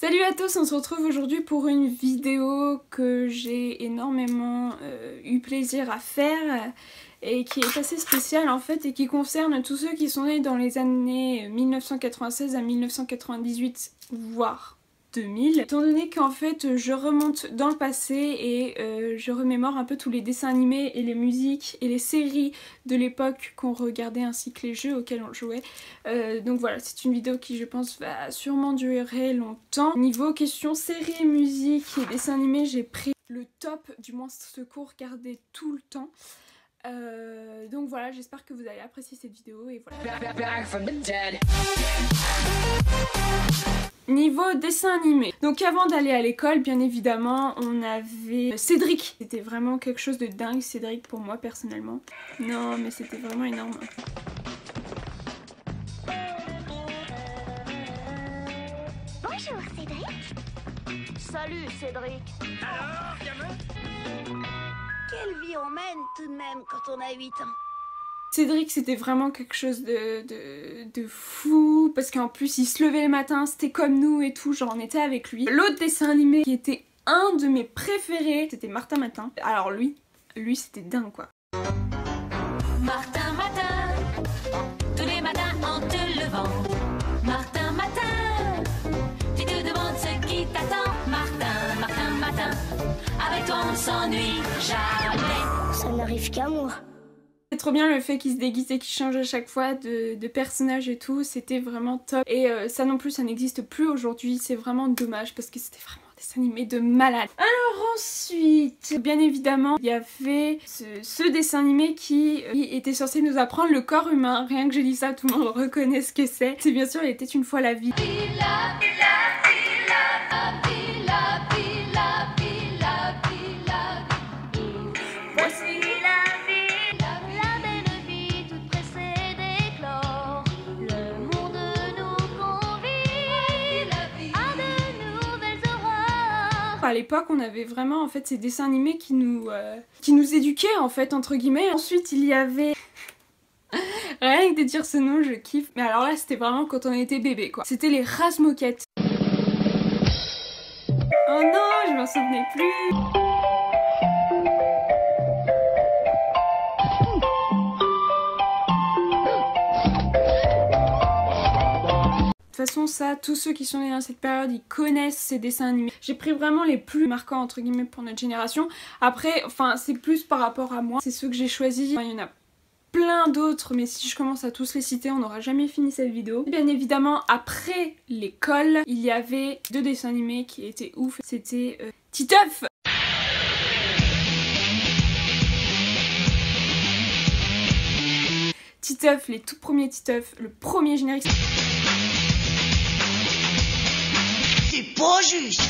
Salut à tous, on se retrouve aujourd'hui pour une vidéo que j'ai énormément eu plaisir à faire et qui est assez spéciale en fait et qui concerne tous ceux qui sont nés dans les années 1996 à 1998 voire 2000, étant donné qu'en fait je remonte dans le passé et je remémore un peu tous les dessins animés et les musiques et les séries de l'époque qu'on regardait ainsi que les jeux auxquels on jouait. Donc voilà, c'est une vidéo qui je pense va sûrement durer longtemps. Niveau question séries, musique et dessins animés, j'ai pris le top, du moins ce qu'on regardait tout le temps. Donc voilà, j'espère que vous allez apprécier cette vidéo et voilà. Niveau dessin animé, donc avant d'aller à l'école, bien évidemment, on avait Cédric. C'était vraiment quelque chose de dingue, Cédric, pour moi personnellement. Non, mais c'était vraiment énorme. Bonjour Cédric. Salut Cédric. Alors, gamin? Quelle vie on mène tout de même quand on a 8 ans. Cédric, c'était vraiment quelque chose de fou, parce qu'en plus il se levait le matin, c'était comme nous et tout, genre on était avec lui. L'autre dessin animé qui était un de mes préférés, c'était Martin Matin. Alors lui c'était dingue quoi. Martin Matin, tous les matins en te levant. Martin Matin, tu te demandes ce qui t'attend. Martin, Martin Matin, avec toi on ne s'ennuie jamais. Ça n'arrive qu'à moi. C'est trop bien le fait qu'il se déguise et qu'il change à chaque fois de personnage et tout, c'était vraiment top. Et ça non plus, ça n'existe plus aujourd'hui, c'est vraiment dommage parce que c'était vraiment un dessin animé de malade. Alors ensuite, bien évidemment, il y avait ce dessin animé qui était censé nous apprendre le corps humain. Rien que je dis ça, tout le monde reconnaît ce que c'est. C'est bien sûr, il était une fois la vie. À l'époque, on avait vraiment en fait ces dessins animés qui nous éduquaient en fait entre guillemets. Ensuite, il y avait rien que de dire ce nom, je kiffe. Mais alors là, c'était vraiment quand on était bébé quoi. C'était les Razmoquettes. Oh non, je m'en souvenais plus. De toute façon ça, tous ceux qui sont nés dans cette période, ils connaissent ces dessins animés. J'ai pris vraiment les plus marquants entre guillemets pour notre génération. Après, enfin c'est plus par rapport à moi, c'est ceux que j'ai choisis. Enfin, il y en a plein d'autres, mais si je commence à tous les citer, on n'aura jamais fini cette vidéo. Bien évidemment, après l'école, il y avait deux dessins animés qui étaient ouf. C'était Titeuf. Titeuf, les tout premiers Titeuf, le premier générique. C'est pas juste!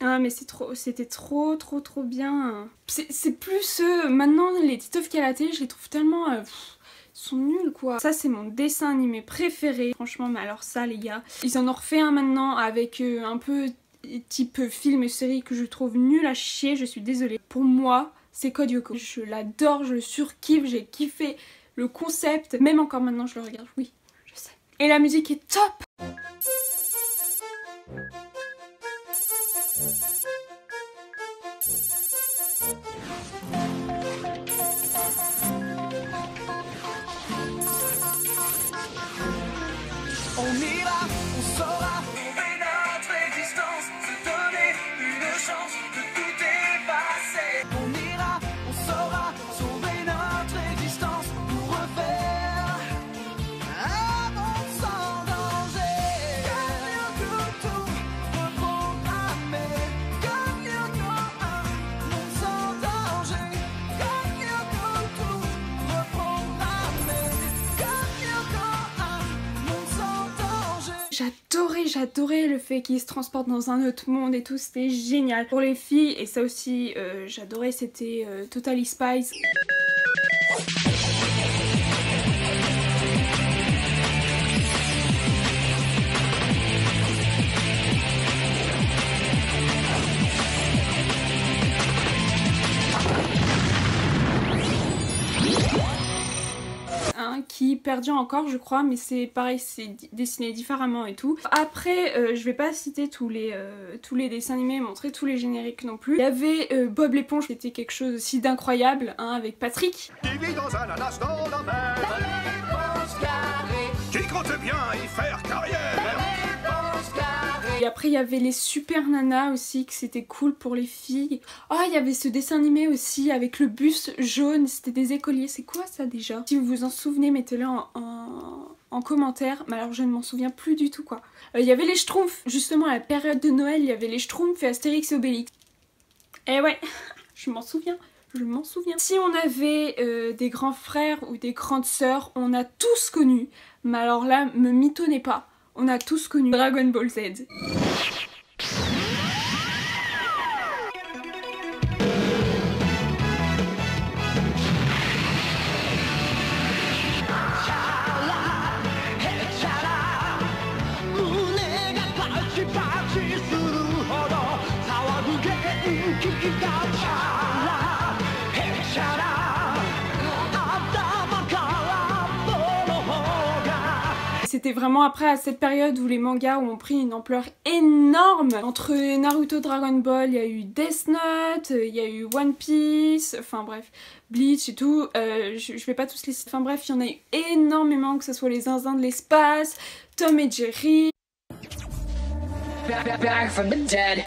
Ah mais c'était trop bien. C'est plus maintenant les Titeuf qu'il y a à la télé, je les trouve tellement sont nuls quoi. Ça c'est mon dessin animé préféré. Franchement, mais alors ça les gars, ils en ont refait un maintenant avec un peu type film et série que je trouve nul à chier, je suis désolée. Pour moi, c'est Code Lyoko. Je l'adore, je le surkiffe, j'ai kiffé le concept. Même encore maintenant je le regarde, oui, je sais. Et la musique est top. On ira, on saura trouver notre existence, se donner une chance de tout effacer. On ira, on saura sauver notre existence pour refaire un monde sans danger. Comme Lyoko, tout reprogrammer. Comme Lyoko, un monde sans danger. Comme Lyoko, tout reprogrammer. Comme Lyoko, un monde sans danger. J'adorais le fait qu'ils se transportent dans un autre monde et tout, c'était génial. Pour les filles, et ça aussi j'adorais, c'était Totally Spies. hein, qui perdure encore je crois, mais c'est pareil, c'est dessiné différemment et tout. Après je vais pas citer tous les dessins animés et montrer tous les génériques non plus. Il y avait Bob l'éponge qui était quelque chose aussi d'incroyable, hein, avec Patrick. Il vit dans un ananas dans la mer. Qui compte bien y faire carrière. Et après il y avait les Super Nanas aussi, que c'était cool pour les filles. Oh, il y avait ce dessin animé aussi avec le bus jaune, c'était des écoliers. C'est quoi ça déjà? Si vous vous en souvenez, mettez-le en commentaire. Mais alors je ne m'en souviens plus du tout quoi. Il y avait les Schtroumpfs, justement à la période de Noël, il y avait les Schtroumpfs et Astérix et Obélix. Eh ouais, je m'en souviens. Je m'en souviens. Si on avait des grands frères ou des grandes sœurs, on a tous connu. Mais alors là, me mitonnez pas. On a tous connu Dragon Ball Z. C'était vraiment après à cette période où les mangas ont pris une ampleur énorme. Entre Naruto, Dragon Ball, il y a eu Death Note, il y a eu One Piece, enfin bref, Bleach et tout. Je vais pas tous les citer. Enfin bref, il y en a eu énormément, que ce soit les Zinzins de l'espace, Tom et Jerry. Back from the dead.